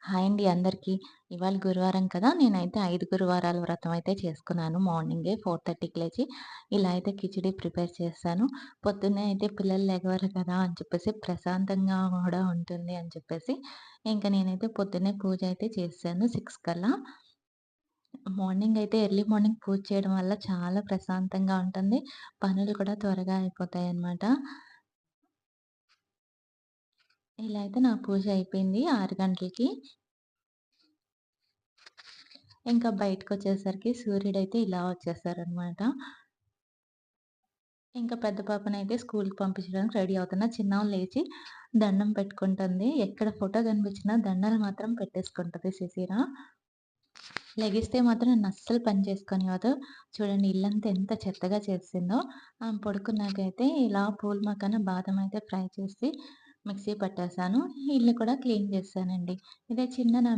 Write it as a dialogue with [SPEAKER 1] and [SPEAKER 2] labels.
[SPEAKER 1] Hi అండి అందరికీ. ఇవాళ గురువారం కదా! నేనైతే 5 గురువారాల వ్రతం అయితే చేసుకున్నాను. మార్నింగే 4:30కి లేచి ఇలా అయితే కిచిడి ప్రిపేర్ చేశాను. పొద్దున్నే అయితే పిల్లలు లెగవరు కదా! అని చెప్పేసి ప్రశాంతంగా గూడా ఉంటుంది అని చెప్పేసి, ఇంక నేనైతే పొద్దున్నే పూజ అయితే చేసేసాను 6 కల్లా. మార్నింగ్ అయితే ఎర్లీ మార్నింగ్ పూజ చేయడం వల్ల చాలా ప్రశాంతంగా ఉంటుంది. పనులు కూడా త్వరగా అయిపోతాయన్నమాట. ఇలా అయితే నా పూజ అయిపోయింది 6 గంటలకి. ఇంకా బయటకొచ్చేసరికి సూర్యుడైతే ఇలా వచ్చేసారనమాట. ఇంకా పెద్ద పాపనైతే స్కూలుకి పంపించడానికి రెడీ అవుతున్నా. చిన్నామె లేచి దండం పెట్టుకుంటుంది. ఎక్కడ ఫోటో కనిపించినా దండాలు మాత్రం పెట్టేసుకుంటది సుశీర. లెగిస్తే మాత్రం నన్నస్సలు పని చేసుకోనివ్వదు. చూడండి ఇల్లంతా ఎంత చెత్తగా చేసిందో. ఆమె పడుకున్నాకైతే ఇలా పూల్ మకాన బాదం అయితే ఫ్రై చేసి మిక్సీ పట్టేసాను. ఇల్లు కూడా క్లీన్ చేశానండి. ఇదే చిన్న నా